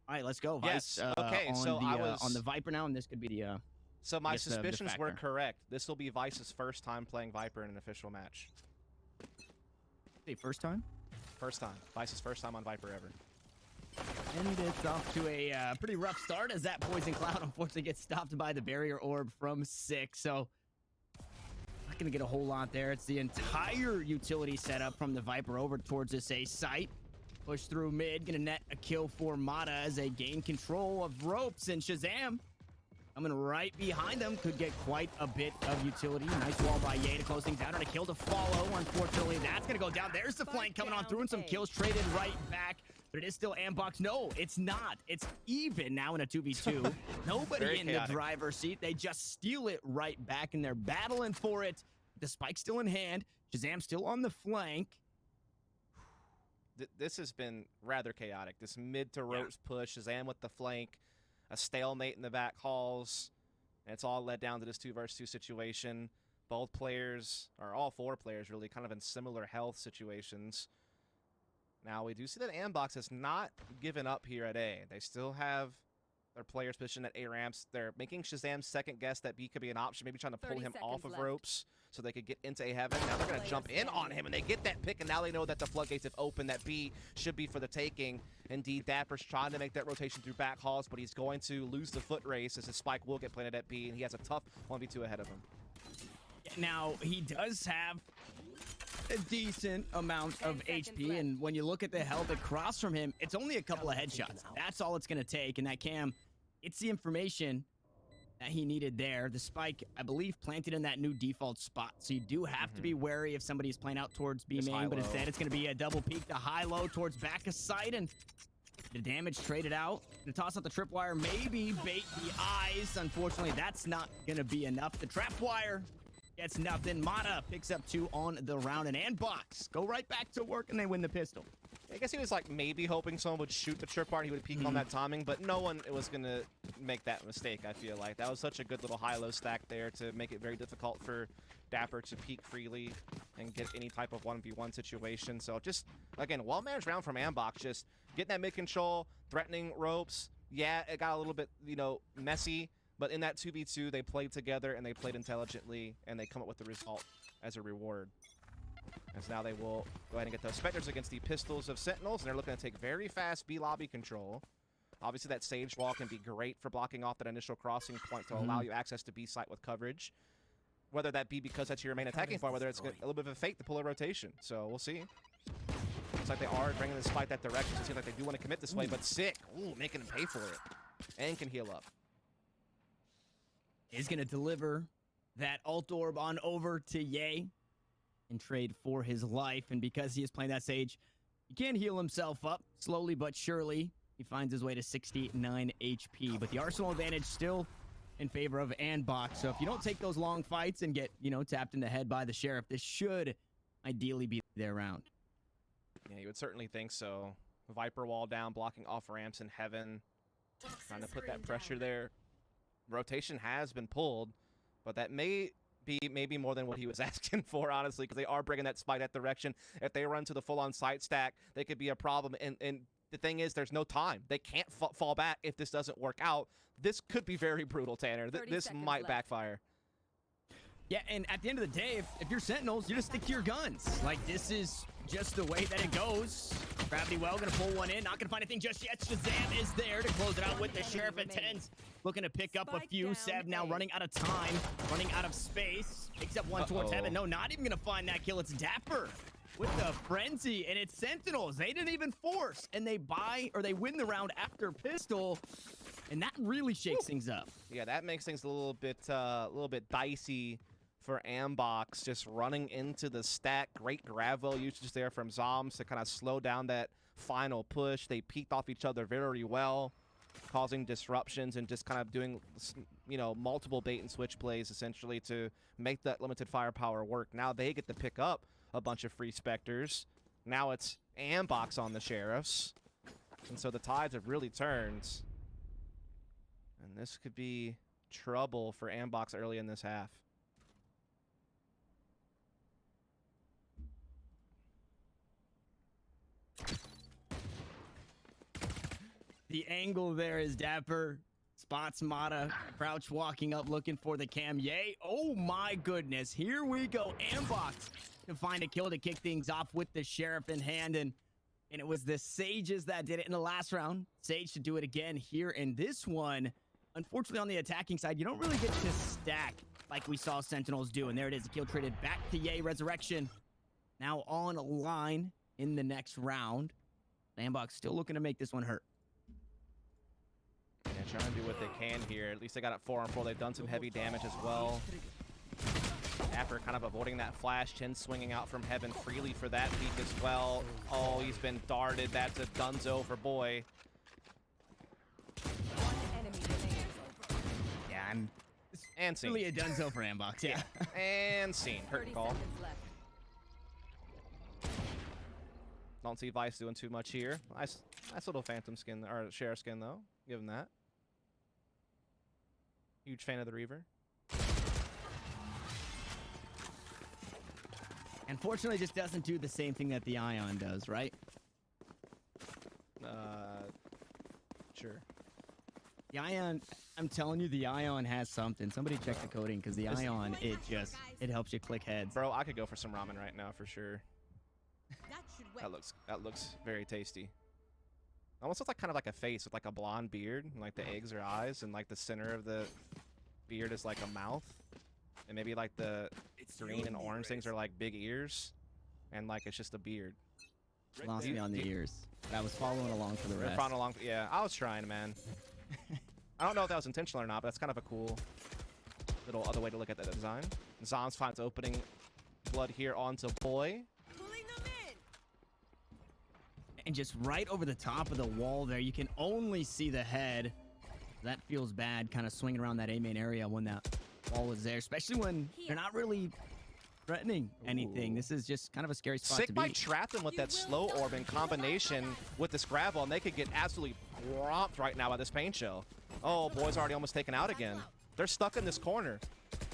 All right, let's go. Yes. Vice, Okay. on So the, I was on the Viper now, and this could be the. So my guess the suspicions were factor. correct. This will be Vice's first time playing Viper in an official match. Hey, first time. First time. Vice's first time on Viper ever. And it's off to a pretty rough start as that Poison Cloud unfortunately gets stopped by the barrier orb from 6. So not going to get a whole lot there. It's the entire utility setup from the Viper over towards this A site. Push through mid, going to net a kill for Mata as they gain control of ropes. And Shazam coming right behind them could get quite a bit of utility. Nice wall by Ye to close things out, and a kill to follow. Unfortunately, that's going to go down. There's the flank coming on through, and some kills traded right back. But it is still Andbox. No, it's not. It's even now in a 2v2. Nobody in the driver's seat. They just steal it right back, and they're battling for it. The spike still in hand. Shazam still on the flank. This has been rather chaotic. This mid to ropes push, Shazam with the flank, a stalemate in the back halls, and it's all led down to this 2 versus 2 situation. Both players, or all 4 players really, kind of in similar health situations. Now, we do see that Andbox has not given up here at A. They still have their players positioned at A ramps. They're making Shazam's second guess that B could be an option, maybe trying to pull him off of ropes so they could get into A heaven. Now they're going to jump in on him, and they get that pick, and now they know that the floodgates have opened, that B should be for the taking. Indeed, Dapper's trying to make that rotation through back halls, but he's going to lose the foot race as his spike will get planted at B, and he has a tough 1v2 ahead of him. Now, he does have a decent amount of HP, and when you look at the health across from him, it's only a couple of headshots. That's all it's going to take, and that Cam, it's the information that he needed there. The spike, I believe, planted in that new default spot, so you do have to be wary if somebody's playing out towards B main, but instead it's going to be a double peek to high-low towards back of sight, and the damage traded out. Gonna toss out the tripwire, maybe bait the eyes. Unfortunately, that's not going to be enough. The trapwire gets nothing. Mata picks up 2 on the round, and Andbox go right back to work, and they win the pistol. I guess he was like maybe hoping someone would shoot the tripwire, he would peek on that timing, but no one was going to make that mistake, I feel like. That was such a good little high-low stack there to make it very difficult for Dapper to peek freely and get any type of 1v1 situation. So just, again, well-managed round from Andbox, just getting that mid-control, threatening ropes. Yeah, it got a little bit, you know, messy, but in that 2v2, they played together and they played intelligently, and they come up with the result as a reward. As now they will go ahead and get those Spectres against the pistols of Sentinels, and they're looking to take very fast B lobby control. Obviously, that Sage Wall can be great for blocking off that initial crossing point to allow you access to B site with coverage. Whether that be because that's your main attacking point, whether it's a little bit of a fake to pull a rotation. So we'll see. Looks like they are bringing this fight that direction. It seems like they do want to commit this way, but sick. Ooh, making him pay for it. And can heal up. Is going to deliver that ult orb on over to Ye and trade for his life. And because he is playing that Sage, he can heal himself up slowly but surely. He finds his way to 69 HP. But the arsenal advantage still in favor of Andbox. So if you don't take those long fights and get, you know, tapped in the head by the Sheriff, this should ideally be their round. Yeah, you would certainly think so. Viper wall down, blocking off ramps in heaven. Trying to put that pressure there. Rotation has been pulled, but that may be maybe more than what he was asking for, honestly, because they are bringing that spite at direction. If they run to the full-on site stack, they could be a problem. And the thing is, there's no time. They can't fall back if this doesn't work out. This could be very brutal, Tanner. This might backfire. Yeah, and at the end of the day, if you're Sentinels, you just stick to your guns. Like, this is just the way that it goes. Gravity Well gonna pull one in, not gonna find anything just yet. Shazam is there to close it out with the Sheriff at 10s. Looking to pick up a few. Sev now running out of time, running out of space. Picks up one towards heaven. No, not even gonna find that kill. It's Dapper with the frenzy, and it's Sentinels. They didn't even force, and they win the round after pistol, and that really shakes things up. Yeah, that makes things a little bit dicey for Andbox, just running into the stack. Great Gravel usage there from Zoms to kind of slow down that final push. They peeked off each other very well, causing disruptions and just kind of doing, you know, multiple bait and switch plays essentially to make that limited firepower work. Now they get to pick up a bunch of free Spectres. Now it's Andbox on the Sheriffs. And so the tides have really turned. And this could be trouble for Andbox early in this half. The angle there is Dapper. Spots Mata. Crouch walking up looking for the cam. Yay. Oh my goodness. Here we go. Andbox to find a kill to kick things off with the Sheriff in hand. And it was the Sages that did it in the last round. Sage to do it again here in this one. Unfortunately, on the attacking side, you don't really get to stack like we saw Sentinels do. And there it is. A kill traded back to Yay. Resurrection now on a line in the next round. Andbox still looking to make this one hurt. Yeah, trying to do what they can here. At least they got it 4-on-4. They've done some heavy damage as well. Dapper kind of avoiding that flash. Chin swinging out from heaven freely for that peek as well. Oh, he's been darted. That's a dunzo for Boy. Yeah, I'm And scene. really a dunzo for Andbox. Yeah. And scene. Curtain call. Don't see Vice doing too much here. Nice little Phantom skin, or Sheriff skin though. Give him that. Huge fan of the Reaver. Unfortunately, just doesn't do the same thing that the Ion does, right? Sure. The Ion, I'm telling you, the Ion has something. Somebody check the coding, because the Ion, it helps you click heads. Bro, I could go for some ramen right now for sure. That looks very tasty. Almost looks like kind of like a face with like a blonde beard, and like the eggs are eyes, and like the center of the beard is like a mouth, and maybe like the green and orange things are like big ears, and like it's just a beard. Lost me on the ears. But I was following along for the You're rest. following along. Yeah, I was trying, man. I don't know if that was intentional or not, but that's kind of a cool little other way to look at that design. Zoms finds opening blood here onto Boy. And just right over the top of the wall there, you can only see the head. That feels bad, kind of swinging around that A main area when that wall is there, especially when they're not really threatening anything. This is just kind of a scary spot Sick to might be. trap them with that slow orb in combination with this grab ball, and they could get absolutely romped right now by this paint show. Oh, Boy's already almost taken out again. They're stuck in this corner.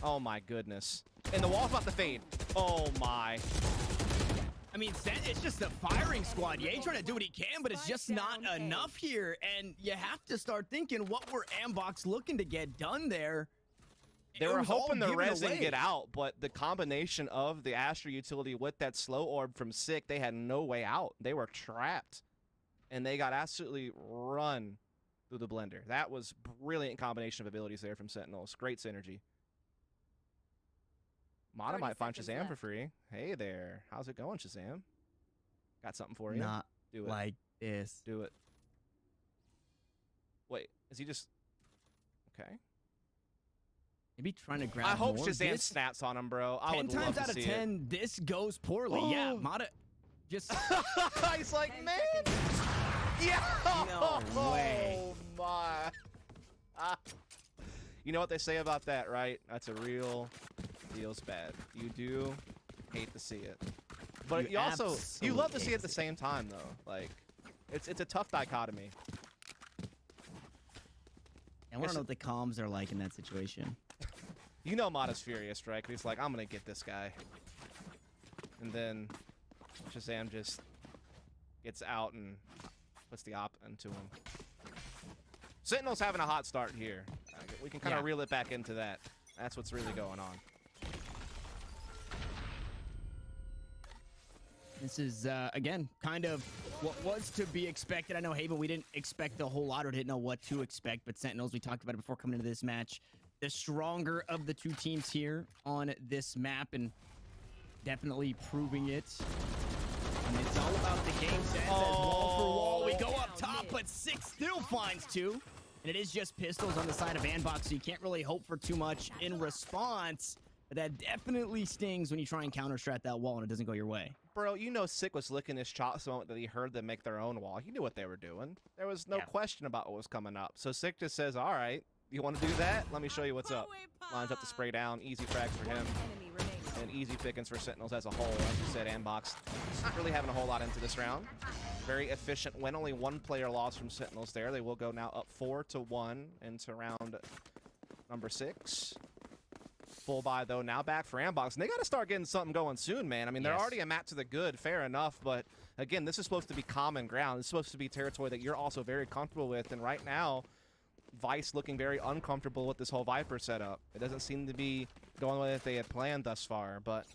Oh my goodness. And the wall's about to fade. Oh my. I mean, it's just a firing squad. Ye trying to do what he can, but it's just not enough here. And you have to start thinking, what were Andbox looking to get done there? They were hoping the resin get out, but the combination of the Astra utility with that slow orb from Sick, they had no way out. They were trapped. And they got absolutely run through the blender. That was brilliant combination of abilities there from Sentinels. Great synergy. Mata might find Shazam for free. Hey there. How's it going, Shazam? Got something for you. Not Do it. like this. Do it. Wait, is he just... Okay. Maybe trying to grab I hope more. Shazam snaps on him, bro. I 10 would love times to out of see 10, this goes poorly. Yeah, Mata just... He's like, man. Yeah. No way. Oh, my. You know what they say about that, right? That's a real... Feels bad. You do hate to see it, but you also love to see it at the same time, though. Like, it's a tough dichotomy. I want to know what the comms are like in that situation. You know, Mata's furious, right? 'Cause he's like, I'm gonna get this guy, and then Shazam just gets out and puts the op into him. Sentinel's having a hot start here. We can kind of reel it back into that. That's what's really going on. This is, again, kind of what was to be expected. I know, Haven, we didn't expect a whole lot or didn't know what to expect, but Sentinels, we talked about it before coming into this match, the stronger of the two teams here on this map, and definitely proving it. And it's all about the game sense as wall for wall. We go up top, but Six still finds two. And it is just pistols on the side of Andbox, so you can't really hope for too much in response. But that definitely stings when you try and counter-strat that wall and it doesn't go your way. Bro, you know Sick was licking his chops the moment that he heard them make their own wall. He knew what they were doing. There was no question about what was coming up. So Sick just says, all right, you want to do that? Let me show you what's up. Lines up the spray down. Easy frags for him. And easy pickings for Sentinels as a whole. As you said, Andbox not really having a whole lot into this round. Very efficient win. Only one player lost from Sentinels there. They will go now up 4-1 into round number 6. Full buy, though, now back for Andbox. And they got to start getting something going soon, man. I mean, they're already a map to the good, fair enough. But, again, this is supposed to be common ground. It's supposed to be territory that you're also very comfortable with. And right now, Vice looking very uncomfortable with this whole Viper setup. It doesn't seem to be going the way that they had planned thus far. But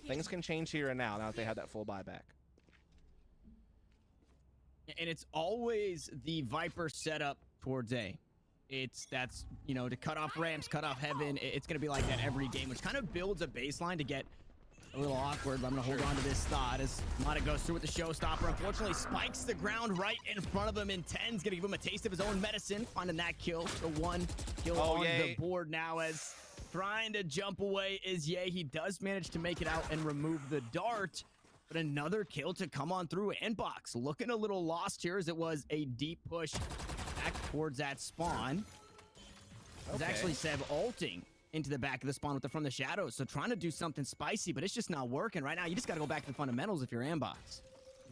things can change here and now that they have that full buy back. And it's always the Viper setup towards A. That's, you know, to cut off ramps, cut off heaven. It's going to be like that every game, which kind of builds a baseline to get a little awkward. But I'm going to hold on to this thought as Mata goes through with the showstopper. Unfortunately, spikes the ground right in front of him. And 10's going to give him a taste of his own medicine, finding that kill. The one kill on the board now as trying to jump away is Ye. He does manage to make it out and remove the dart. But another kill to come on through. Andbox looking a little lost here as it was a deep push back towards that spawn. It was actually Seb ulting into the back of the spawn from the shadows. So trying to do something spicy, but it's just not working right now. You just got to go back to the fundamentals if you're Andbox.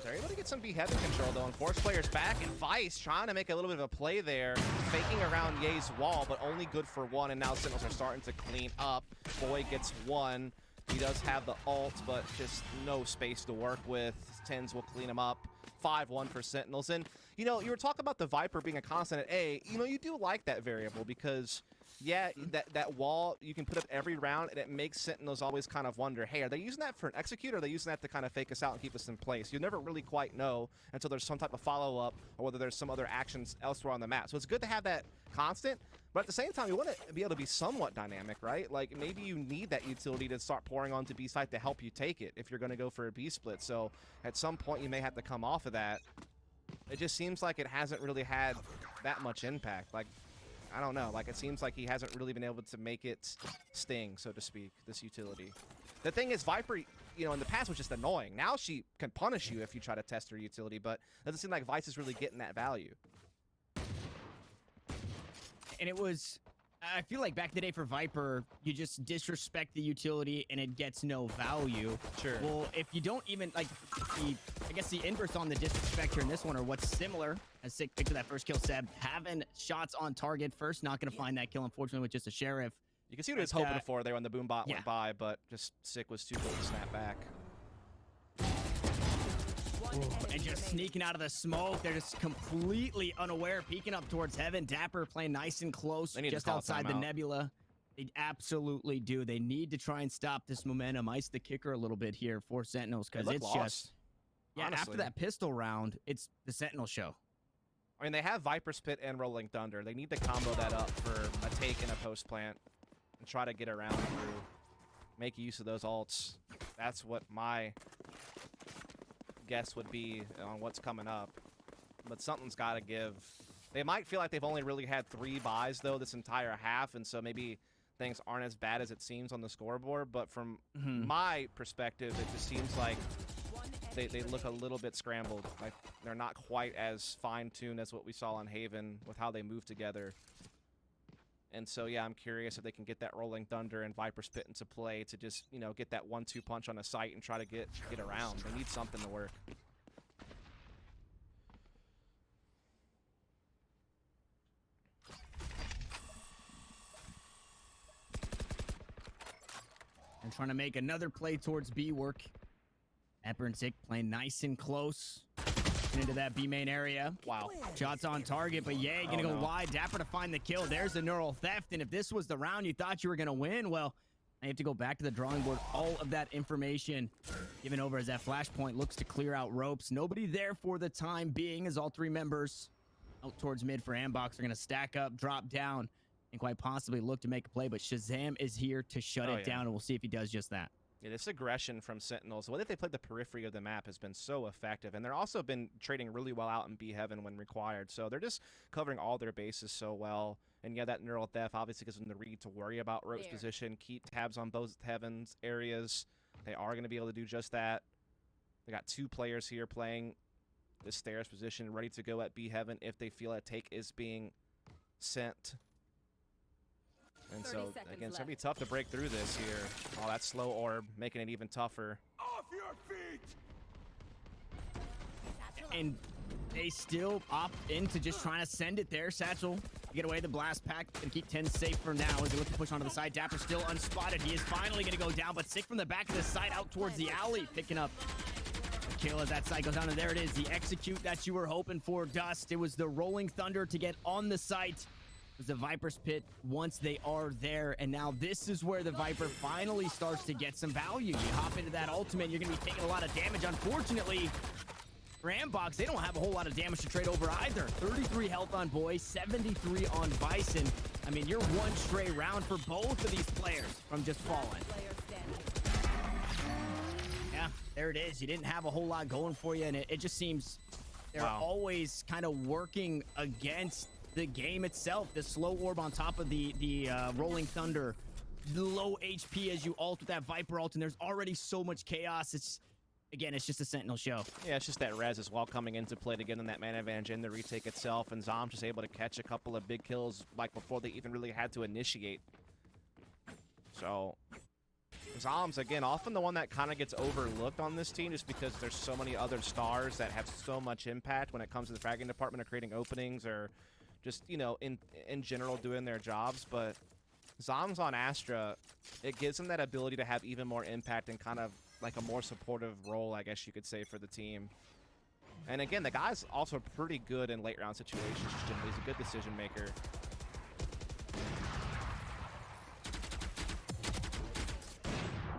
They're able to get some beheading control, though, and force players back. And Vice trying to make a little bit of a play there, faking around Ye's wall, but only good for one. And now Sentinels are starting to clean up. Boy gets one. He does have the ult, but just no space to work with. Tens will clean him up. 5-1 for Sentinels. And, you know, you were talking about the Viper being a constant at A. You know, you do like that variable because, yeah, that wall, you can put up every round, and it makes Sentinels always kind of wonder, hey, are they using that for an execute, or are they using that to kind of fake us out and keep us in place? You never really quite know until there's some type of follow-up or whether there's some other actions elsewhere on the map. So it's good to have that constant, but at the same time, you want to be able to be somewhat dynamic, right? Like, maybe you need that utility to start pouring onto B site to help you take it if you're going to go for a B split. So at some point, you may have to come off of that. It just seems like it hasn't really had that much impact. Like, I don't know. Like, it seems like he hasn't really been able to make it sting, so to speak, this utility. The thing is, Viper, you know, in the past was just annoying. Now she can punish you if you try to test her utility, but it doesn't seem like Vice is really getting that value. And it was, I feel like back in the day for Viper, you just disrespect the utility and it gets no value. Sure. Well, if you don't even, like, I guess the inverse on the disrespect here in this one, or what's similar, as Sick picked that first kill, Seb, having shots on target first, not going to find that kill, unfortunately, with just a Sheriff. You can see what he was hoping for there when the boom bot went by, but just Sick was too quick to snap back. And just sneaking out of the smoke. They're just completely unaware, peeking up towards heaven. Dapper playing nice and close, just outside the nebula. They absolutely do. They need to try and stop this momentum, ice the kicker a little bit here for Sentinels, because it's lost, just, yeah, honestly. After that pistol round, it's the Sentinel show. I mean, they have Viper Spit and Rolling Thunder. They need to combo that up for a take and a post plant and try to get around through. Make use of those ults. That's what my guess would be on what's coming up, but something's got to give. They might feel like they've only really had 3 buys though this entire half, and so maybe things aren't as bad as it seems on the scoreboard, but from my perspective, it just seems like they look a little bit scrambled. Like they're not quite as fine-tuned as what we saw on Haven with how they move together. And so, yeah, I'm curious if they can get that Rolling Thunder and Viper Spit into play to just, you know, get that 1-2 punch on a site and try to get around. They need something to work. And trying to make another play towards B work. Epper and Sick playing nice and close into that B main area. Wow. Shots on target, but Ye gonna go wide. Dapper to find the kill. There's the neural theft. And if this was the round you thought you were gonna win, well, I have to go back to the drawing board. All of that information given over as that flashpoint looks to clear out ropes. Nobody there for the time being, as all 3 members out towards mid for Andbox are gonna stack up, drop down, and quite possibly look to make a play. But Shazam is here to shut it down, and we'll see if he does just that. Yeah, this aggression from Sentinels, the way that they played the periphery of the map has been so effective, and they're also been trading really well out in B Heaven when required, so they're just covering all their bases so well. And yeah, that neural theft obviously gives them the read to worry about Rope's position, keep tabs on both Heaven's areas. They are going to be able to do just that. They got 2 players here playing the stairs position, ready to go at B Heaven if they feel a take is being sent. And so, again, it's going to be tough to break through this here. Oh, that slow orb, making it even tougher. Off your feet! And they still opt into just trying to send it there. Satchel, get away the blast pack and keep 10 safe for now as they look to push onto the side. Dapper still unspotted. He is finally going to go down, but Sick from the back of the side out towards the alley, picking up a kill as that side goes down. And there it is, the execute that you were hoping for, Dust. It was the Rolling Thunder to get on the site. It was the Viper's Pit once they are there. And now this is where the Viper finally starts to get some value. You hop into that ultimate, you're going to be taking a lot of damage. Unfortunately, for Andbox, they don't have a whole lot of damage to trade over either. 33 health on Boy, 73 on Bison. I mean, you're one stray round for both of these players from just falling. Yeah, there it is. You didn't have a whole lot going for you, and it just seems they're always kind of working against the game itself. The slow orb on top of the Rolling Thunder, the low HP as you ult with that Viper ult, and there's already so much chaos. Again, it's just a Sentinel show. Yeah, it's just that res as well coming into play to get in that man advantage in the retake itself, and Zom just able to catch a couple of big kills like before they even really had to initiate. So Zom's, again, often the one that kind of gets overlooked on this team just because there's so many other stars that have so much impact when it comes to the fragging department or creating openings or just, you know, in general doing their jobs. But Zom's on Astra, it gives him that ability to have even more impact and kind of like a more supportive role, I guess you could say, for the team. And again, the guy's also pretty good in late round situations. He's a good decision maker.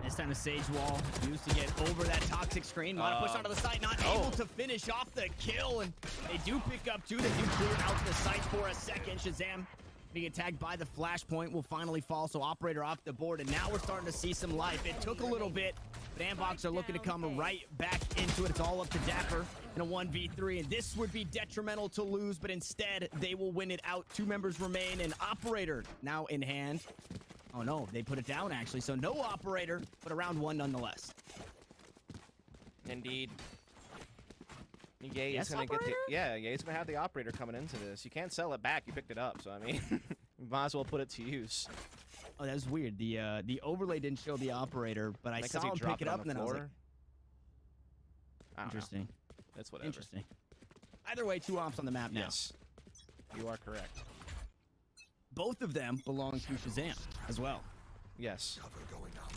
This time the Sage Wall used to get over that toxic screen. Mata push onto the side, not able to finish off the kill. And they do pick up two. They do clear out the site for a second. Shazam being attacked by the flashpoint will finally fall. So Operator off the board. And now we're starting to see some life. It took a little bit, but Andbox are looking to come right back into it. It's all up to Dapper in a 1v3. And this would be detrimental to lose, but instead they will win it out. 2 members remain, and Operator now in hand. Oh no, they put it down actually. So no Operator, but a round 1 nonetheless. Indeed. Ye's gonna get the, Ye's gonna have the Operator coming into this. You can't sell it back. You picked it up, so I mean, might as well put it to use. Oh, that was weird. The overlay didn't show the Operator, but I saw him pick it up, and then I was like, interesting. That's whatever. Interesting. Either way, 2 ops on the map now. Yes, you are correct. Both of them belong to Shazam as well. Yes.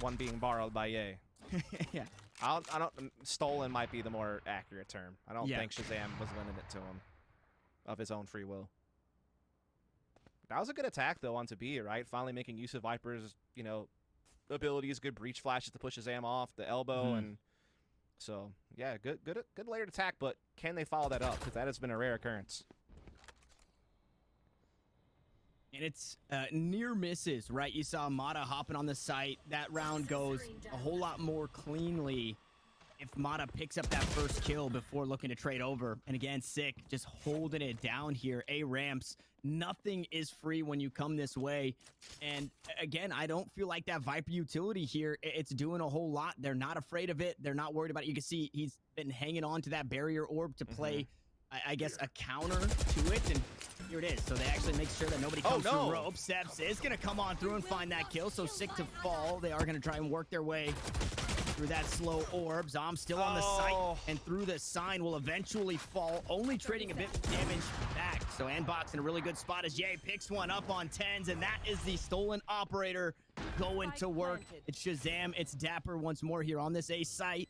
One being borrowed by Ye. Yeah. I don't. Stolen might be the more accurate term. I don't think Shazam was lending it to him of his own free will. That was a good attack though onto B, right? Finally making use of Viper's, you know, abilities, good breach flashes to push Shazam off the elbow, and so yeah, good layered attack. But can they follow that up? Because that has been a rare occurrence. And it's near misses, right? You saw Mata hopping on the site. That round goes a whole lot more cleanly if Mata picks up that first kill before looking to trade over. And again, Sick just holding it down here. A-Ramps, nothing is free when you come this way. And again, I don't feel like that Viper utility here, it's doing a whole lot. They're not afraid of it. They're not worried about it. You can see he's been hanging on to that barrier orb to play, I guess, a counter to it. And here it is. So they actually make sure that nobody comes through rope. Steps is going to come on through and find that kill. So Sick to fall. They are going to try and work their way through that slow orb. Zom still on the site and through the sign will eventually fall, only trading a bit of damage back. So Andbox in a really good spot as Ye picks one up on 10s, and that is the stolen Operator going to work. It's Shazam, it's Dapper once more here on this A site,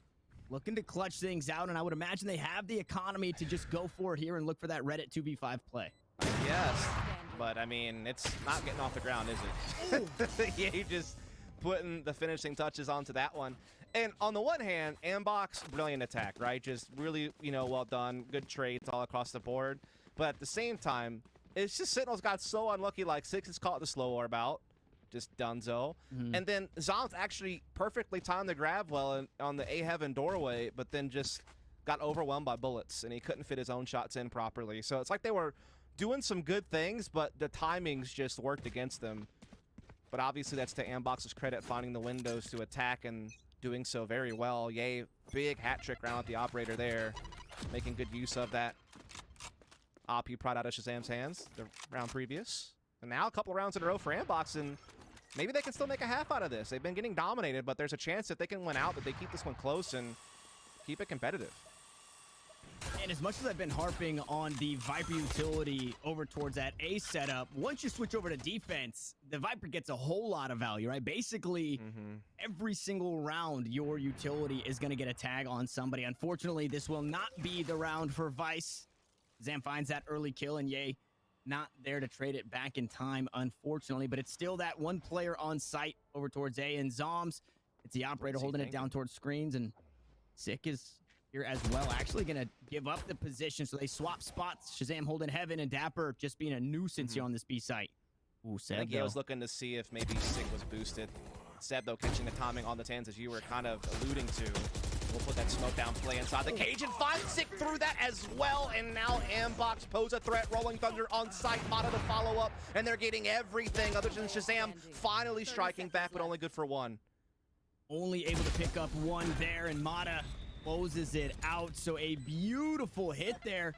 looking to clutch things out, and I would imagine they have the economy to just go for it here and look for that Reddit 2v5 play. Yes, but I mean, it's not getting off the ground, is it? Yeah, you just putting the finishing touches onto that one. And on the one hand, Andbox, brilliant attack, right? Just really, you know, well done. Good trades all across the board. But at the same time, it's just Sentinels got so unlucky. Like, Six has caught the slow orb out. Just dunzo. And then Zom's actually perfectly timed the grab well on the A-Heaven doorway, but then just got overwhelmed by bullets, and he couldn't fit his own shots in properly. So it's like they were doing some good things, but the timings just worked against them. But obviously that's to Andbox's credit, finding the windows to attack and doing so very well. Yay, big hat trick round with the Operator there, making good use of that op he pried out of Shazam's hands the round previous. And now a couple rounds in a row for Andbox, and maybe they can still make a half out of this. They've been getting dominated, but there's a chance that they can win out, that they keep this one close and keep it competitive. And as much as I've been harping on the Viper utility over towards that A setup, once you switch over to defense, the Viper gets a whole lot of value, right? Basically, every single round, your utility is going to get a tag on somebody. Unfortunately, this will not be the round for Vice. Zam finds that early kill, and Ye not there to trade it back in time, unfortunately. But it's still that one player on site over towards A, and Zoms, it's the operator holding it down towards screens, and Sick is here as well, actually gonna give up the position, so they swap spots. Shazam holding heaven, and Dapper just being a nuisance here on this B site. Ooh, Seb, I think he was looking to see if maybe Sick was boosted. Seb, though, catching the timing on the 10s, as you were kind of alluding to. We'll put that smoke down play inside the cage and find Sick through that as well. And now Andbox pose a threat. Rolling Thunder on site. Mata to follow up, and they're getting everything other than Shazam finally striking back, but only good for one. Only able to pick up one there, and Mata closes it out. So a beautiful hit there.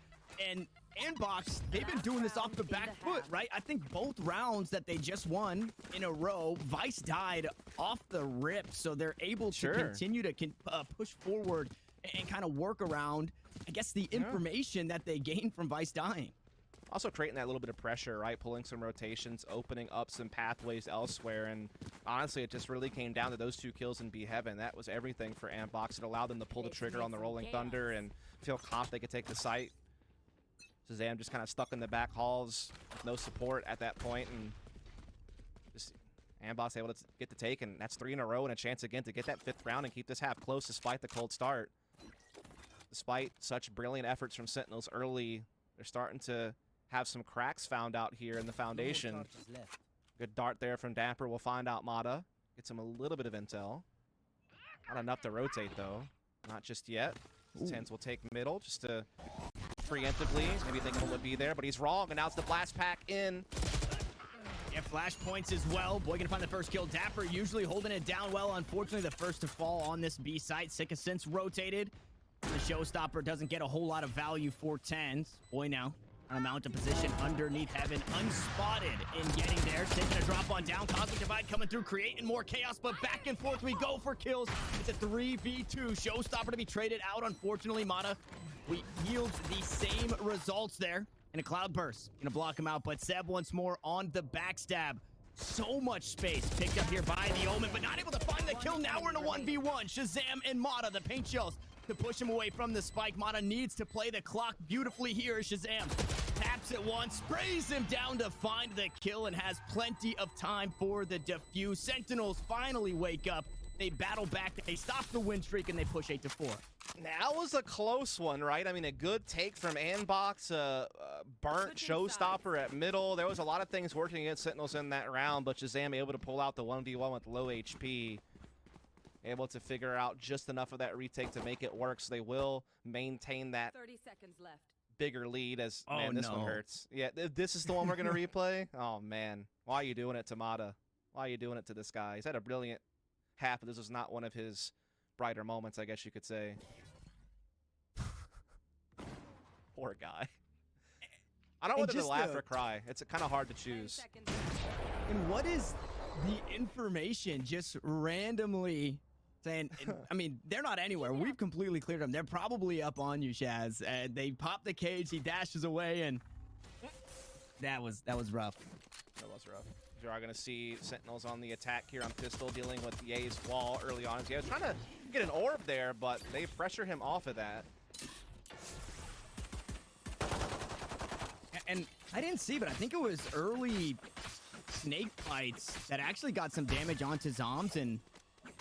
And Andbox, they've been doing this off the back foot, right? I think both rounds that they just won in a row, Vice died off the rip, so they're able to continue to push forward and kind of work around, I guess, the information that they gained from Vice dying. Also creating that little bit of pressure, right? Pulling some rotations, opening up some pathways elsewhere, and honestly, it just really came down to those 2 kills in B Heaven. That was everything for Andbox. It allowed them to pull the trigger on the Rolling Thunder and feel confident they could take the site. Shazam just kind of stuck in the back halls, no support at that point, and just Andbox able to get the take, and that's 3 in a row and a chance again to get that 5th round and keep this half close despite the cold start. Despite such brilliant efforts from Sentinels early, they're starting to have some cracks found out here in the foundation. Good dart there from Dapper. We'll find out Mata. Gets him a little bit of intel. Not enough to rotate, though. Not just yet. Tens will take middle just to preemptively. Maybe thinking it would be there, but he's wrong, and now it's the blast pack in. Yeah, flash points as well. Boy gonna find the first kill. Dapper usually holding it down well. Unfortunately, the first to fall on this B site. Sick has since rotated. The showstopper doesn't get a whole lot of value for 10s. Boy now on a mountain position underneath heaven, unspotted in getting there, taking a drop on down. Cosmic Divide coming through, creating more chaos, but back and forth we go for kills. It's a 3v2. Showstopper to be traded out. Unfortunately, Mata, we yield the same results there. In a cloud burst, gonna block him out, but Seb once more on the backstab. So much space picked up here by the Omen, but not able to find the kill. Now we're in a 1v1. Shazam and Mata, the paint shells to push him away from the spike. Mata needs to play the clock beautifully here. Shazam taps it once, sprays him down to find the kill, and has plenty of time for the defuse. Sentinels finally wake up. They battle back, they stop the win streak, and they push 8-4. That was a close one, right? I mean, a good take from Andbox, burnt showstopper at middle. There was a lot of things working against Sentinels in that round, but Shazam able to pull out the 1v1 with low HP. Able to figure out just enough of that retake to make it work, so they will maintain that 30 seconds left. bigger lead as, man, this one hurts. Yeah, this is the one we're going to replay? Oh, man. Why are you doing it to Mata? Why are you doing it to this guy? He's had a brilliant half, but this was not one of his brighter moments, I guess you could say. Poor guy. I don't know whether to laugh or cry. It's kind of hard to choose. And what is the information just randomly saying? I mean, they're not anywhere. We've completely cleared them. They're probably up on you, Shaz. They pop the cage. He dashes away, and that was rough. That was rough. You are going to see Sentinels on the attack here on Pistol, dealing with Ye's wall early on. He was trying to get an orb there, but they pressure him off of that. And I didn't see, but I think it was early snake bites that actually got some damage onto Zoms, and it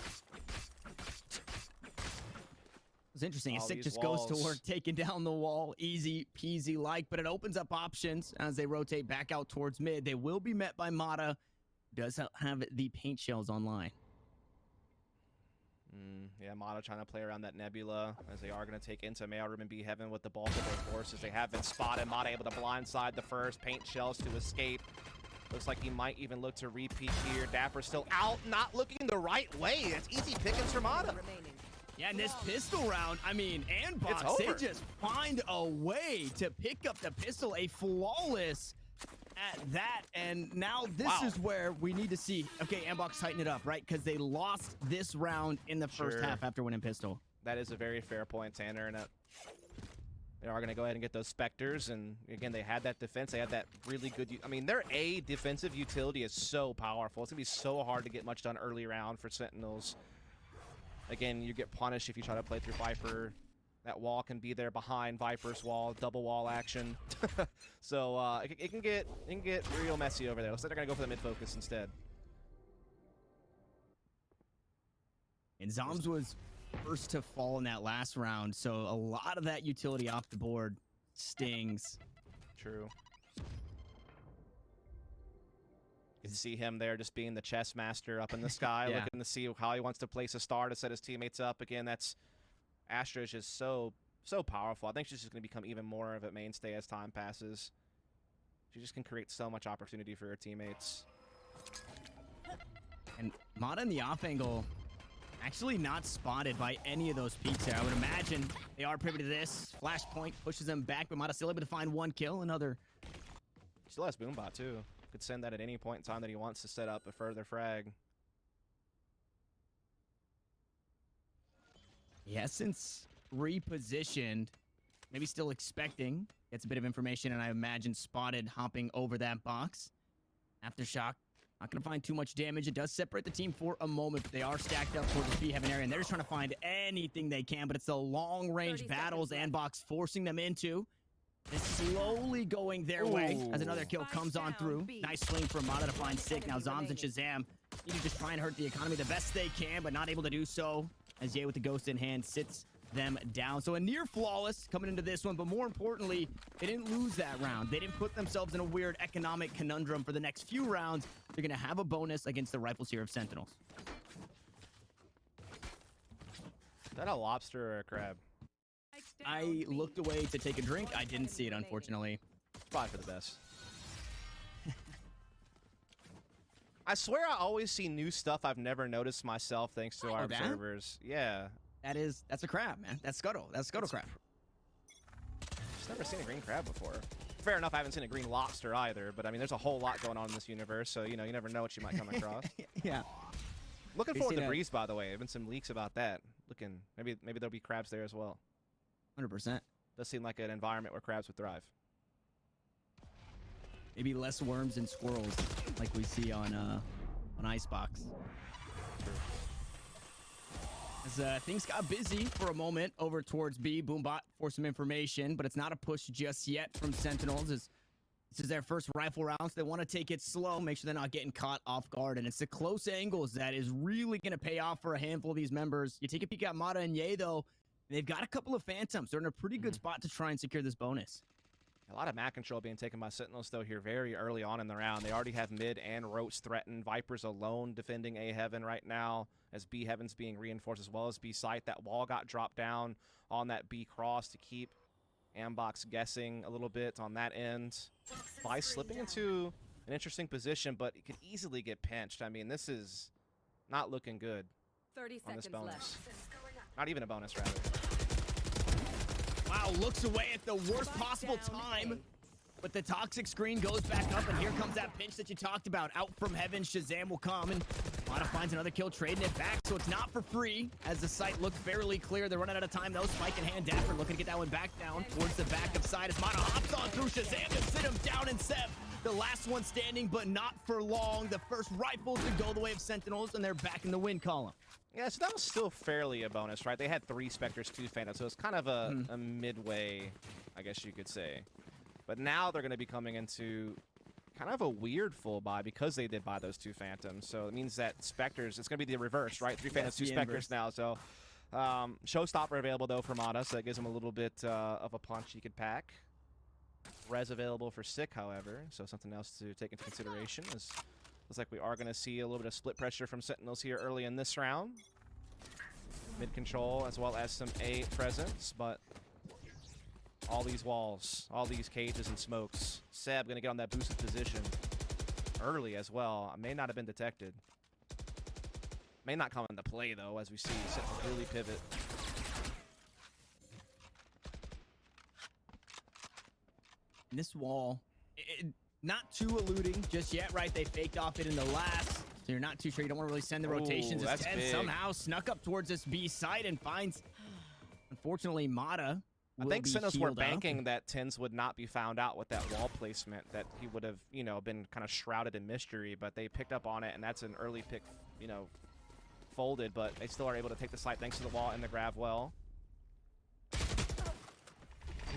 was interesting. Sick just goes to work taking down the wall, easy peasy like, but it opens up options as they rotate back out towards mid. They will be met by Mata, who does have the paint shells online. Yeah, Mata trying to play around that Nebula, as they are going to take into Mail Room and B Heaven with the bulk of their forces. They have been spotted. Mata able to blindside the first, paint shells to escape. Looks like he might even look to repeat here. Dapper still out, not looking the right way. It's easy pickings for Mata. Yeah, in this pistol round, I mean, Andbox, they just find a way to pick up the pistol, a flawless at that, and now this is where we need to see, okay, Andbox tighten it up, right? Because they lost this round in the first half after winning pistol. That is a very fair point, Tanner, and They are going to go ahead and get those Spectres, and again, they had that defense. They had that really good... I mean, their A defensive utility is so powerful. It's going to be so hard to get much done early round for Sentinels. Again, you get punished if you try to play through Viper. That wall can be there behind Viper's wall, double wall action. So it can get real messy over there. Looks like they're going to go for the mid-focus instead. And Zoms was first to fall in that last round, so a lot of that utility off the board stings. True. You can see him there just being the chess master up in the sky, Yeah. looking to see how he wants to place a star to set his teammates up. Again, that's Astra is just so powerful. I think she's just going to become even more of a mainstay as time passes. She just can create so much opportunity for her teammates. And Mata in the off angle, actually not spotted by any of those peaks there. I would imagine they are privy to this. Flashpoint pushes them back, but Mata still able to find one kill. Another. Still has Boombot, too. Could send that at any point in time that he wants to set up a further frag. Yeah, since repositioned, maybe still expecting. Gets a bit of information, and I imagine spotted hopping over that box. Aftershock, not going to find too much damage. It does separate the team for a moment, but they are stacked up towards the B-Heaven area, and they're just trying to find anything they can, but it's the long-range battles Andbox forcing them into. It's slowly going their way as another kill comes on through. Nice swing from Mata to find Sick. Now Zoms and Shazam need to just try and hurt the economy the best they can, but not able to do so, as Ye with the Ghost in hand sits them down. So a near flawless coming into this one, but more importantly, they didn't lose that round. They didn't put themselves in a weird economic conundrum for the next few rounds. They're going to have a bonus against the Rifles here of Sentinels. Is that a lobster or a crab? I looked away to take a drink. I didn't see it, unfortunately. Probably for the best. I swear I always see new stuff I've never noticed myself thanks to our observers. Yeah. That's a crab, man. That's Scuttle. That's Scuttle crab. Just never seen a green crab before. Fair enough, I haven't seen a green lobster either, but I mean, there's a whole lot going on in this universe, so, you know, you never know what you might come across. Yeah. Looking forward to Breeze, by the way. There have been some leaks about that. Maybe there'll be crabs there as well. 100%. Does seem like an environment where crabs would thrive. Maybe less worms and squirrels, like we see on Icebox. True. As things got busy for a moment over towards B, Boombot for some information, but it's not a push just yet from Sentinels. As this is their first rifle round, so they want to take it slow, make sure they're not getting caught off guard. And it's the close angles that is really going to pay off for a handful of these members. You take a peek at Mata and Ye, though. They've got a couple of Phantoms. They're in a pretty good spot to try and secure this bonus. A lot of map control being taken by Sentinels, though, here very early on in the round. They already have mid and Roach threatened. Viper's alone defending A Heaven right now, as B Heaven's being reinforced as well as B site. That wall got dropped down on that B cross to keep Andbox guessing a little bit on that end. Vice slipping into an interesting position, but it could easily get pinched. I mean, this is not looking good 30 on this seconds bonus. left. Not even a bonus, rather. Wow, looks away at the worst possible time. But the toxic screen goes back up, and here comes that pinch that you talked about. Out from heaven, Shazam will come, and Mata finds another kill, trading it back, so it's not for free, as the site looks fairly clear. They're running out of time, though. Spike in hand, Dapper looking to get that one back down towards the back of side, as Mata hops on through Shazam to sit him down, and Seb, the last one standing, but not for long. The first rifles to go the way of Sentinels, and they're back in the win column. Yeah, so that was still fairly a bonus, right? They had 3 Spectres, 2 Phantoms, so it's kind of a midway, I guess you could say. But now they're going to be coming into kind of a weird full buy because they did buy those 2 Phantoms. So it means that Spectres, it's going to be the reverse, right? 3 Phantoms, 2 Spectres now. So Showstopper available, though, for Mata, so that gives him a little bit of a punch he could pack. Res available for Sick, however, so something else to take into consideration. Looks like we are going to see a little bit of split pressure from Sentinels here early in this round. Mid control as well as some A presence, but all these walls, all these cages and smokes. Seb going to get on that boosted position early as well. May not have been detected. May not come into play, though, as we see Sentinels really pivot. This wall, not too eluding just yet, right? They faked off it in the last, so you're not too sure. You don't want to really send the rotations. As Ted somehow snuck up towards this B side and finds, unfortunately, Mata I will think be Sentinels were healed up. banking that Tins would not be found out with that wall placement, that he would have, you know, been kind of shrouded in mystery, but they picked up on it, and that's an early pick, you know, folded, but they still are able to take the site thanks to the wall and the grab well.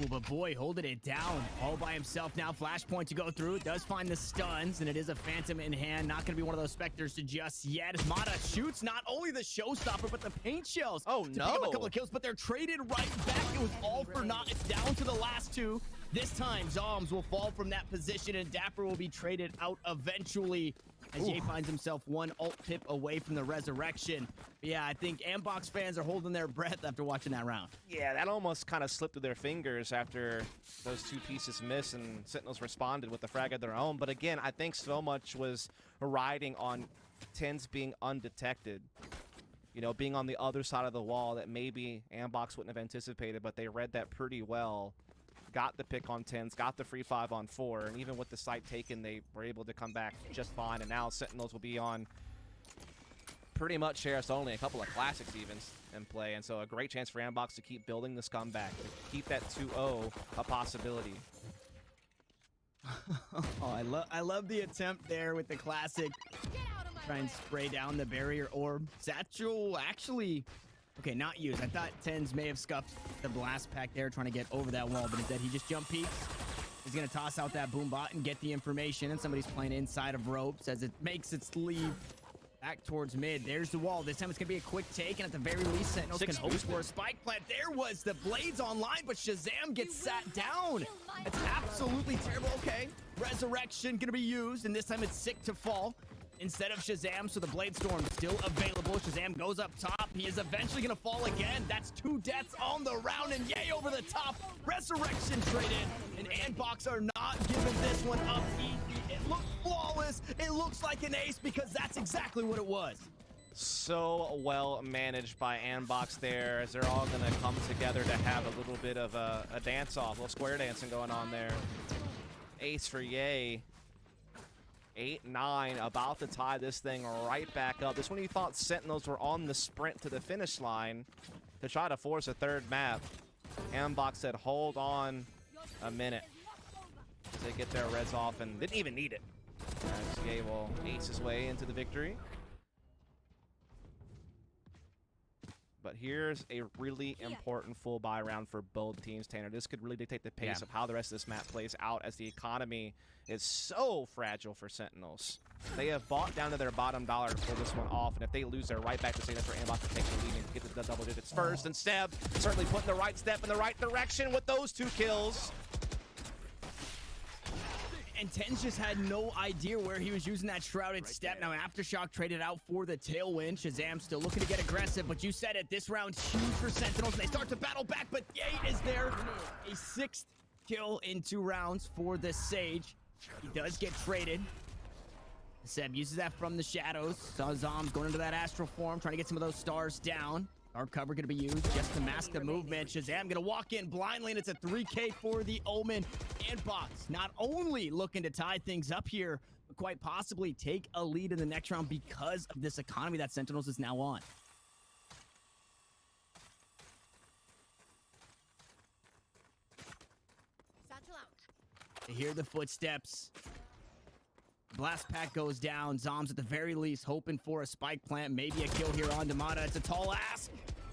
Ooh, but boy, holding it down all by himself now. Flashpoint to go through. It does find the stuns, and it is a Phantom in hand. Not going to be one of those Spectres to just yet. As Mata shoots not only the showstopper, but the paint shells. Oh, to no. pick up a couple of kills, but they're traded right back. It was all for naught. It's down to the last two. This time, Zoms will fall from that position, and Dapper will be traded out eventually as Ye finds himself one ult tip away from the resurrection. But yeah, I think Andbox fans are holding their breath after watching that round. Yeah, that almost kind of slipped through their fingers after those two pieces missed and Sentinels responded with the frag of their own. But again, I think so much was riding on Tins being undetected. You know, being on the other side of the wall that maybe Andbox wouldn't have anticipated, but they read that pretty well. Got the pick on Tins, got the free 5-on-4, and even with the site taken, they were able to come back just fine. And now Sentinels will be on pretty much Sheriff's only, a couple of classics even in play, and so a great chance for Andbox to keep building this comeback, to keep that 2-0 a possibility. Oh, I love the attempt there with the classic. Try and spray down the barrier orb. Satchel actually, okay, not used. I thought Tens may have scuffed the blast pack there trying to get over that wall, but instead he just jump peeks. He's going to toss out that boom bot and get the information, and somebody's playing inside of ropes as it makes its leave back towards mid. There's the wall. This time it's going to be a quick take, and at the very least, Sentinels can hope for a spike plant. There was the blades online, but Shazam gets sat down. It's absolutely terrible. Okay, resurrection going to be used, and this time it's sick to fall instead of Shazam, so the Blade Storm still available. Shazam goes up top. He is eventually going to fall again. That's 2 deaths on the round, and yay over the top. Resurrection traded, and Andbox are not giving this one up easy. It looks flawless. It looks like an ace because that's exactly what it was. So well managed by Andbox there, as they're all going to come together to have a little bit of a dance-off, a little square dancing going on there. Ace for Ye. 8-9, about to tie this thing right back up. This one you thought Sentinels were on the sprint to the finish line to try to force a third map. Andbox said, hold on a minute. They get their reds off and didn't even need it. As Ye will ace his way into the victory. But here's a really important full buy round for both teams, Tanner. This could really dictate the pace of how the rest of this map plays out, as the economy is so fragile for Sentinels. They have bought down to their bottom dollar to pull this one off, and if they lose, they're right back to say that's where Andbox can take the lead and get the double digits first. And Seb certainly putting the right step in the right direction with those 2 kills. And Tens just had no idea where he was using that shrouded step. Now Aftershock traded out for the tailwind. Shazam still looking to get aggressive, but you said it, this round's huge for Sentinels, and they start to battle back, but Ye is there. A 6th kill in 2 rounds for the Sage. He does get traded. Seb uses that from the shadows. Saw Zoms going into that astral form, trying to get some of those stars down. Dark cover going to be used just to mask the movement. Shazam going to walk in blindly, and it's a 3K for the Omen. Andbox not only looking to tie things up here, but quite possibly take a lead in the next round because of this economy that Sentinels is now on. They hear the footsteps. Blast pack goes down. Zoms at the very least hoping for a spike plant, maybe a kill here on Damata. It's a tall ask.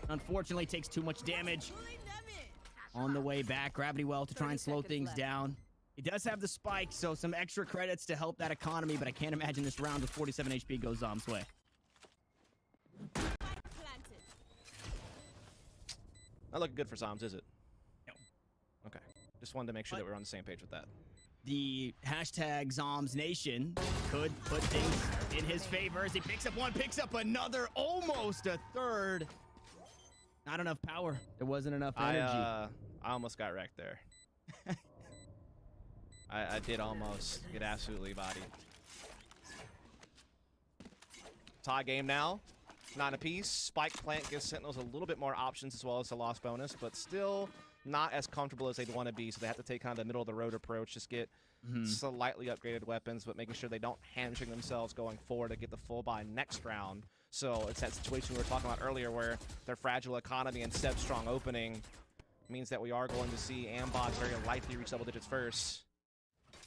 Unfortunately, takes too much damage. On the way back, Gravity Well to try and slow things down. He does have the spike, so some extra credits to help that economy, but I can't imagine this round with 47 HP goes Zom's way. Not looking good for Zoms, is it? No. Okay. Just wanted to make sure that we're on the same page with that. The hashtag Zoms Nation could put things in his favor as he picks up one, picks up another, almost a third. Not enough power. There wasn't enough energy. I almost got wrecked there. I did almost get absolutely bodied. Tie game now. 9 apiece. Spike plant gives Sentinels a little bit more options as well as the loss bonus, but still not as comfortable as they'd want to be, so they have to take kind of the middle of the road approach, just get slightly upgraded weapons, but making sure they don't hamstring themselves going forward to get the full buy next round. So it's that situation we were talking about earlier where their fragile economy and Seb's strong opening means that we are going to see Andbox very likely reach double digits first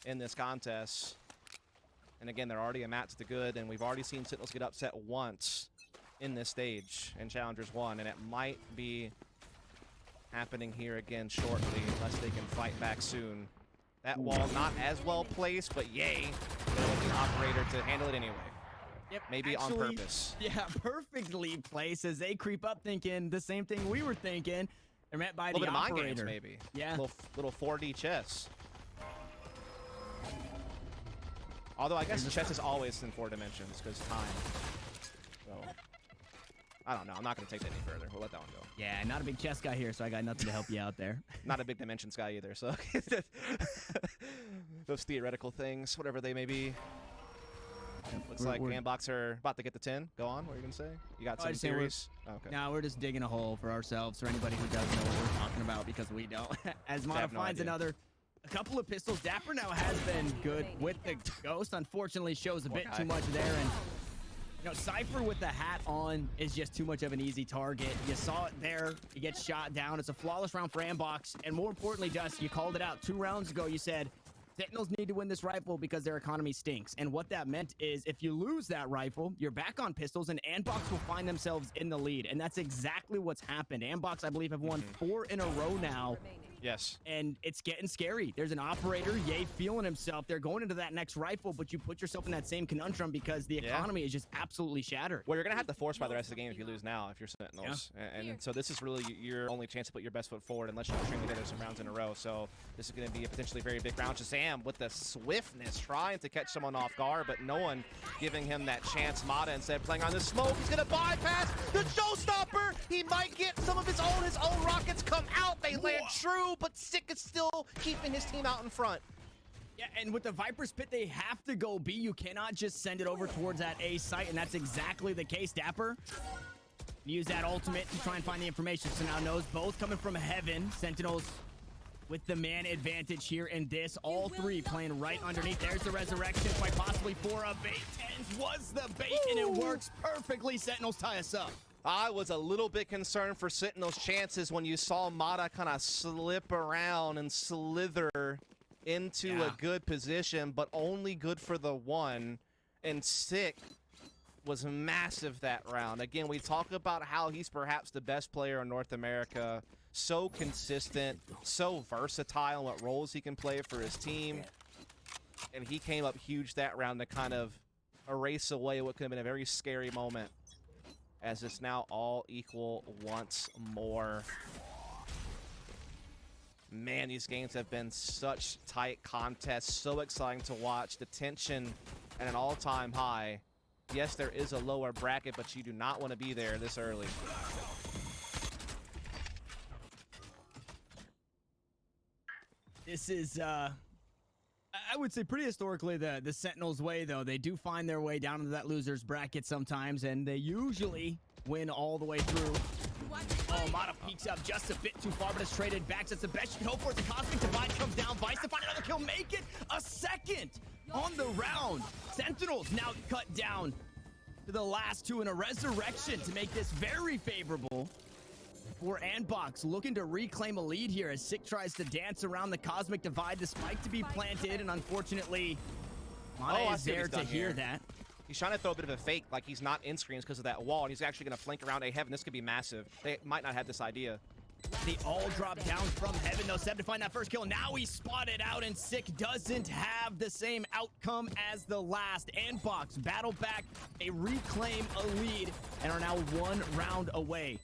in this contest. And again, they're already a match to the good, and we've already seen Sentinels get upset once in this stage in Challengers 1, and it might be happening here again shortly unless they can fight back soon. That wall not as well placed, but yay, the operator to handle it anyway. Yep, Maybe actually, on purpose. Yeah, perfectly placed as they creep up thinking the same thing we were thinking. They're met by A little the bit of mind operator. games, maybe. Yeah. Little 4D chess. Although I guess chess is always in 4 dimensions because time. So I don't know. I'm not going to take that any further. We'll let that one go. Yeah, not a big chess guy here, so I got nothing to help you out there. Not a big dimensions guy either. So those theoretical things, whatever they may be. Looks like Andbox are about to get the 10. Go on. What are you going to say? You got some theories? Oh, okay. No, we're just digging a hole for ourselves, for anybody who doesn't know what we're talking about, because we don't. As Mana finds a couple of pistols. Dapper now has been good with the Ghost. Unfortunately, shows a bit too much there. And you know, Cypher with the hat on is just too much of an easy target. You saw it there. He gets shot down. It's a flawless round for Andbox. And more importantly, Dust, you called it out 2 rounds ago. You said Sentinels need to win this rifle because their economy stinks. And what that meant is if you lose that rifle, you're back on pistols, and Andbox will find themselves in the lead. And that's exactly what's happened. Andbox, I believe, have won 4 in a row now. Yes. And it's getting scary. There's an operator, Ye, feeling himself. They're going into that next rifle, but you put yourself in that same conundrum because the economy is just absolutely shattered. Well, you're going to have to force by the rest of the game if you lose now, if you're Sentinels. Yeah. And so this is really your only chance to put your best foot forward unless you string together some rounds in a row. So this is going to be a potentially very big round. Shazam with the swiftness, trying to catch someone off guard, but no one giving him that chance. Mata instead playing on the smoke. He's going to bypass the showstopper. He might get some of his own rockets come out. They land true. But Sick is still keeping his team out in front. Yeah, and with the Viper's Pit, they have to go B. You cannot just send it over towards that A site, and that's exactly the case. Dapper use that ultimate to try and find the information. So now knows both coming from heaven. Sentinels with the man advantage here in this. All 3 playing right underneath. There's the resurrection, quite possibly for a bait. Tens was the bait, and it works perfectly. Sentinels tie us up. I was a little bit concerned for Sentinel's chances when you saw Mata kind of slip around and slither into a good position, but only good for the 1. And Sick was massive that round. Again, we talk about how he's perhaps the best player in North America. So consistent, so versatile in what roles he can play for his team. And he came up huge that round to kind of erase away what could have been a very scary moment, as it's now all equal once more. Man, these games have been such tight contests, so exciting to watch. The tension at an all-time high. Yes, there is a lower bracket, but you do not want to be there this early. This is, I would say pretty historically the Sentinels way, though. They do find their way down into that loser's bracket sometimes, and they usually win all the way through. Oh, Mata peeks up just a bit too far, but it's traded back. That's the best you can hope for. The Cosmic Divide comes down. Vice to find another kill. Make it a second on the round. Sentinels now cut down to the last 2 in a resurrection to make this very favorable for Andbox, looking to reclaim a lead here as Sick tries to dance around the Cosmic Divide, the spike to be planted, and unfortunately, Mata is there to hear that. He's trying to throw a bit of a fake, like he's not in screens because of that wall, and he's actually going to flank around A Heaven. This could be massive. They might not have this idea. They all drop down from Heaven, though. Seb to find that first kill. Now he's spotted out, and Sick doesn't have the same outcome as the last. Andbox battle back, they reclaim a lead, and are now 1 round away.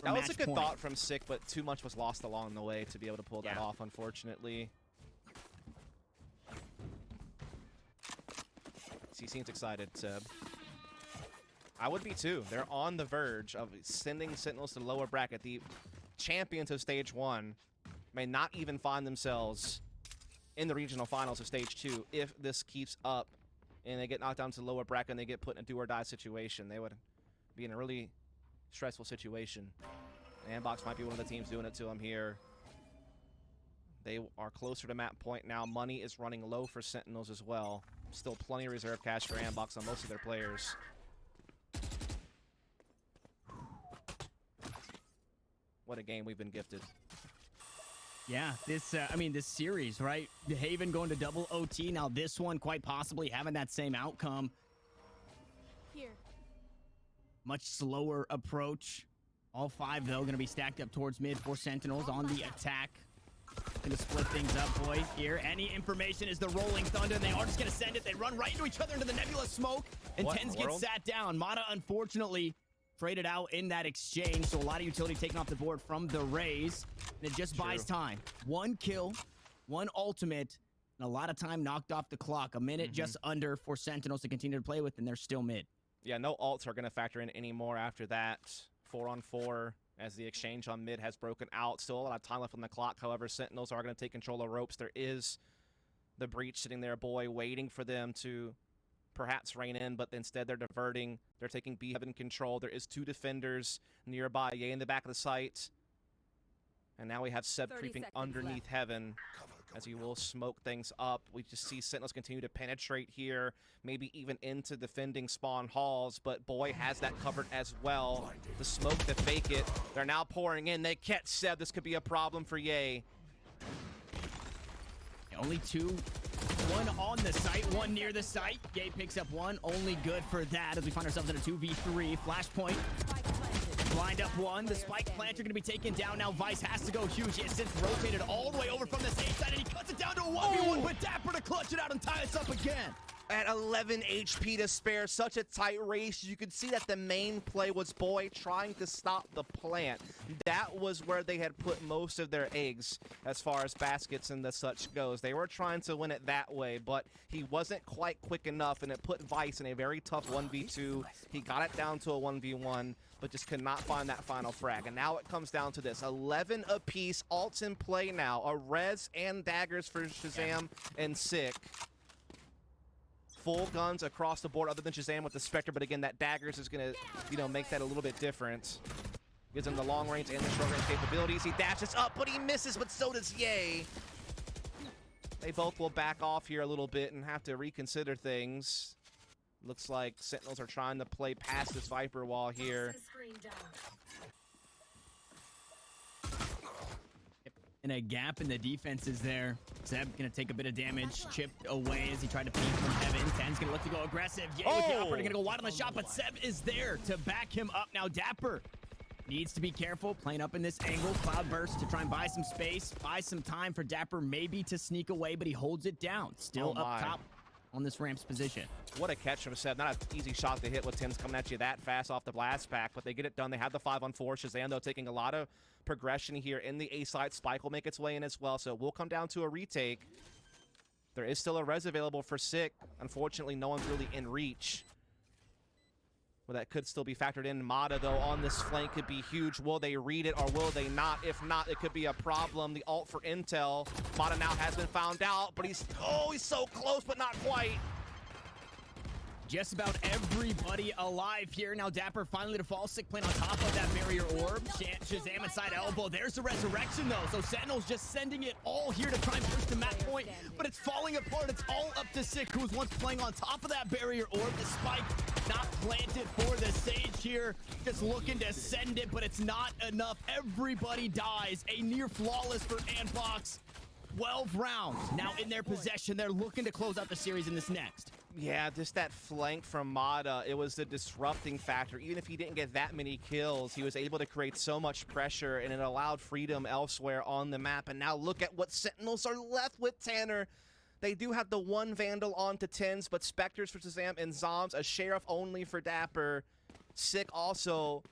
That was a good thought from Sick, but too much was lost along the way to be able to pull that off, unfortunately. He seems excited, Seb. I would be too. They're on the verge of sending Sentinels to the lower bracket. The champions of Stage 1 may not even find themselves in the regional finals of Stage 2 if this keeps up and they get knocked down to the lower bracket and they get put in a do-or-die situation. They would be in a really stressful situation. Andbox might be one of the teams doing it to them here. They are closer to map point now. Money is running low for Sentinels as well. Still plenty of reserve cash for Andbox on most of their players. What a game we've been gifted. Yeah, this, I mean, this series, right? The Haven going to double OT. Now this one quite possibly having that same outcome. Here. Much slower approach. All five, though, going to be stacked up towards mid for Sentinels on the attack. Going to split things up, boy, here. Any information is the Rolling Thunder, and they are just going to send it. They run right into each other into the Nebula smoke, and Tens gets sat down. Mata, unfortunately, traded out in that exchange, so a lot of utility taken off the board from the Rays. And it just buys time. One kill, one ultimate, and a lot of time knocked off the clock. A minute just under for Sentinels to continue to play with, and they're still mid. Yeah, no ults are going to factor in anymore after that. 4-on-4 as the exchange on mid has broken out. Still a lot of time left on the clock. However, Sentinels are going to take control of ropes. There is the breach sitting there, boy, waiting for them to perhaps rein in, but instead they're diverting. They're taking B Heaven control. There is 2 defenders nearby. Yay in the back of the site. And now we have Seb creeping underneath Heaven as he will smoke things up. We just see Sentinels continue to penetrate here, maybe even into defending spawn halls, but Boy has that covered as well. The smoke to fake it. They're now pouring in. They catch Seb. This could be a problem for Yay. Only 2. One on the site, one near the site. Yay picks up one. Only good for that as we find ourselves in a 2v3. Flashpoint. Blind up one. The spike planter going to be taken down now. Vice has to go huge. He has since rotated all the way over from the safe side, and he cuts it down to a 1v1, but Dapper to clutch it out and tie us up again. At 11 HP to spare, such a tight race. You could see that the main play was Boy trying to stop the plant. That was where they had put most of their eggs as far as baskets and the such goes. They were trying to win it that way, but he wasn't quite quick enough, and it put Vice in a very tough 1v2. He got it down to a 1v1, but just could not find that final frag. And now it comes down to this. 11 apiece, ults in play now. A res and daggers for Shazam and Sick. Full guns across the board other than Shazam with the Spectre, but again, that daggers is going to, you know, make that a little bit different. Gives him the long range and the short range capabilities. He dashes up, but he misses, but so does Yay. They both will back off here a little bit and have to reconsider things. Looks like Sentinels are trying to play past this Viper wall here. And a gap in the defense is there. Seb gonna take a bit of damage, chipped away as he tried to peek from Heaven. Ten's gonna look to go aggressive. Yay with the operator, gonna go wide on the shot, but Seb is there to back him up. Now Dapper needs to be careful, playing up in this angle. Cloudburst to try and buy some space, buy some time for Dapper maybe to sneak away, but he holds it down. Still up top on this ramp's position. What a catch from Seb. Not an easy shot to hit with Tim's coming at you that fast off the blast pack, but they get it done. They have the 5-on-4. Shazam, though, taking a lot of progression here in the A side. Spike will make its way in as well, so it will come down to a retake. There is still a res available for Sick. Unfortunately, no one's really in reach. Well, that could still be factored in. Mata, though, on this flank could be huge. Will they read it or will they not? If not, it could be a problem. The ult for Intel. Mata now has been found out, but he's so close, but not quite. Just about everybody alive here. Now Dapper finally to fall. Sick playing on top of that barrier orb. Shazam inside elbow. There's the resurrection though. So Sentinel's just sending it all here to try and push the map point. But it's falling apart. It's all up to Sick, who was once playing on top of that barrier orb. The spike not planted for the Sage here. Just looking to send it, but it's not enough. Everybody dies. A near flawless for Andbox. 12 rounds now in their possession. They're looking to close out the series in this next. Yeah, just that flank from Mata, it was the disrupting factor. Even if he didn't get that many kills, he was able to create so much pressure, and it allowed freedom elsewhere on the map. And now look at what Sentinels are left with, Tanner. They do have the one Vandal onto Tens, but Spectres for Shazam and Zombs, a Sheriff only for Dapper. Sick also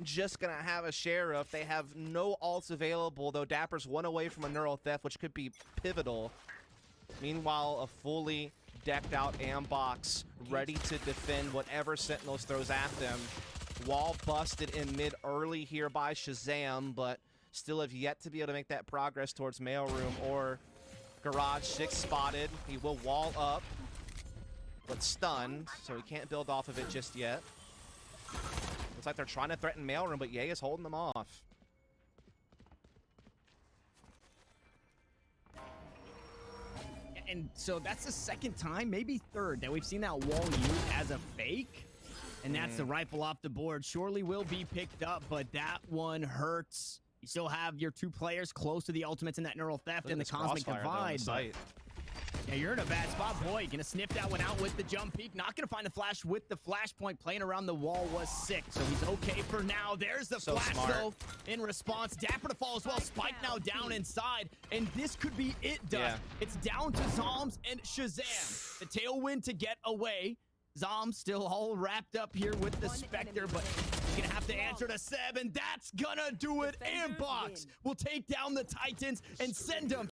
just gonna have a Sheriff. They have no ults available, though Dapper's one away from a Neural Theft, which could be pivotal. Meanwhile, a fully decked out Andbox ready to defend whatever Sentinels throws at them. Wall busted in mid early here by Shazam, but still have yet to be able to make that progress towards mailroom or garage. 6 spotted. He will wall up, but stunned, so he can't build off of it just yet. Looks like they're trying to threaten mailroom, but Yay is holding them off. And so that's the second time, maybe third, that we've seen that wall used as a fake. And that's the rifle off the board. Surely will be picked up, but that one hurts. You still have your 2 players close to the ultimates in that neural theft Look at and the this cosmic crossfire, though, on the divide. But site. yeah, you're in a bad spot. Boy, gonna sniff that one out with the jump peek. Not gonna find the flash with the flashpoint. Playing around the wall was sick, so he's okay for now. There's the So flash, smart. though, in response. Dapper to fall as well. Spike now down inside, and this could be it, Dust. Yeah. It's down to Zoms and Shazam. The tailwind to get away. Zom still all wrapped up here with the One Spectre, enemy but remaining. he's gonna have to answer to Seb, and that's gonna do it. Defenders Andbox win. will take down the Titans and send them